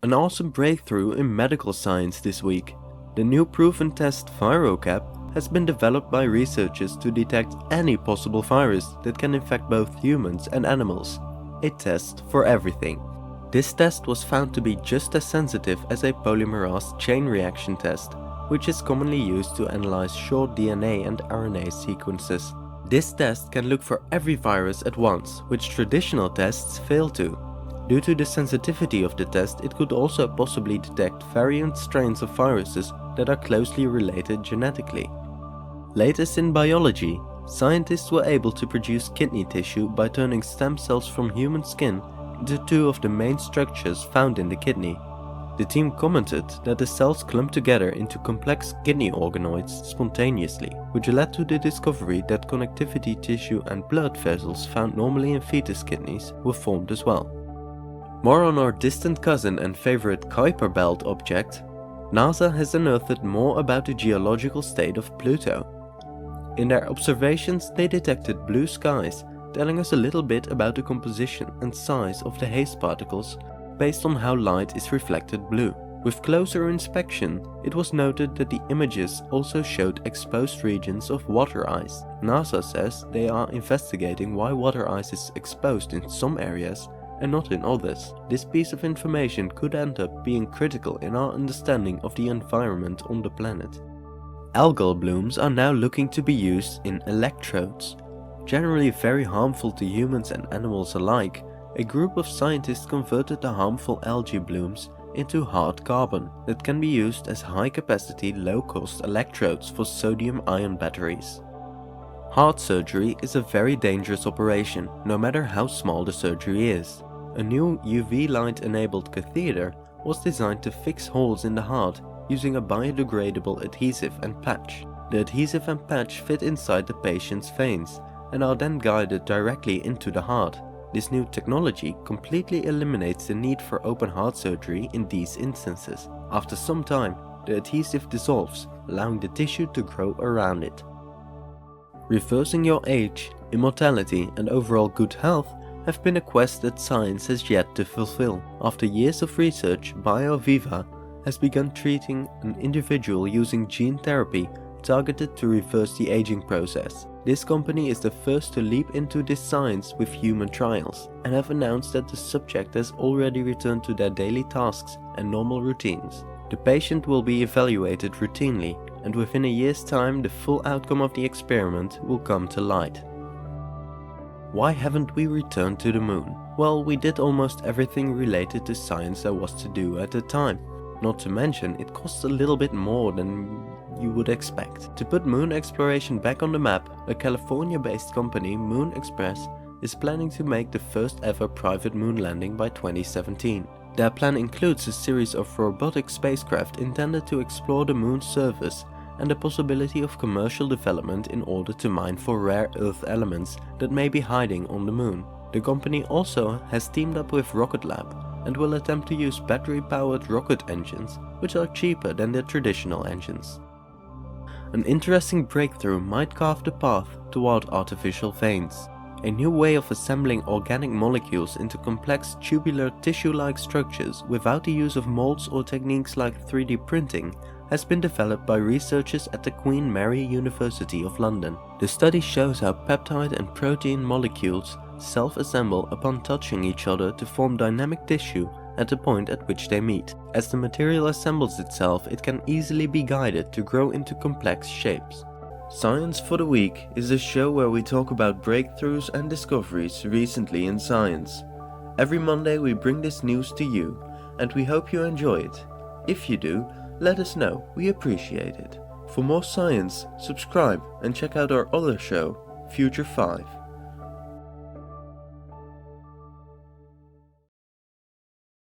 An awesome breakthrough in medical science this week. The new proven test ViroCap has been developed by researchers to detect any possible virus that can infect both humans and animals. A test for everything. This test was found to be just as sensitive as a polymerase chain reaction test, which is commonly used to analyze short DNA and RNA sequences. This test can look for every virus at once, which traditional tests fail to. Due to the sensitivity of the test, it could also possibly detect variant strains of viruses that are closely related genetically. Latest in biology, scientists were able to produce kidney tissue by turning stem cells from human skin into two of the main structures found in the kidney. The team commented that the cells clumped together into complex kidney organoids spontaneously, which led to the discovery that connectivity tissue and blood vessels found normally in fetus kidneys were formed as well. More on our distant cousin and favorite Kuiper Belt object, NASA has unearthed more about the geological state of Pluto. In their observations, they detected blue skies, telling us a little bit about the composition and size of the haze particles based on how light is reflected blue. With closer inspection, it was noted that the images also showed exposed regions of water ice. NASA says they are investigating why water ice is exposed in some areas and not in others. This piece of information could end up being critical in our understanding of the environment on the planet. Algal blooms are now looking to be used in electrodes. Generally very harmful to humans and animals alike, a group of scientists converted the harmful algae blooms into hard carbon that can be used as high-capacity, low-cost electrodes for sodium-ion batteries. Heart surgery is a very dangerous operation, no matter how small the surgery is. A new UV light-enabled catheter was designed to fix holes in the heart using a biodegradable adhesive and patch. The adhesive and patch fit inside the patient's veins and are then guided directly into the heart. This new technology completely eliminates the need for open heart surgery in these instances. After some time, the adhesive dissolves, allowing the tissue to grow around it. Reversing your age, immortality and overall good health have been a quest that science has yet to fulfill. After years of research, BioViva has begun treating an individual using gene therapy targeted to reverse the aging process. This company is the first to leap into this science with human trials, and have announced that the subject has already returned to their daily tasks and normal routines. The patient will be evaluated routinely, and within a year's time the full outcome of the experiment will come to light. Why haven't we returned to the moon? Well, we did almost everything related to science there was to do at the time. Not to mention, it costs a little bit more than you would expect. To put moon exploration back on the map, a California-based company, Moon Express, is planning to make the first ever private moon landing by 2017. Their plan includes a series of robotic spacecraft intended to explore the moon's surface and the possibility of commercial development in order to mine for rare earth elements that may be hiding on the moon. The company also has teamed up with Rocket Lab and will attempt to use battery-powered rocket engines, which are cheaper than their traditional engines. An interesting breakthrough might carve the path toward artificial veins. A new way of assembling organic molecules into complex tubular tissue-like structures without the use of molds or techniques like 3D printing has been developed by researchers at the Queen Mary University of London. The study shows how peptide and protein molecules self-assemble upon touching each other to form dynamic tissue at the point at which they meet. As the material assembles itself, it can easily be guided to grow into complex shapes. Science for the Week is a show where we talk about breakthroughs and discoveries recently in science. Every Monday we bring this news to you, and we hope you enjoy it. If you do, let us know, we appreciate it. For more science, subscribe and check out our other show, Future 5.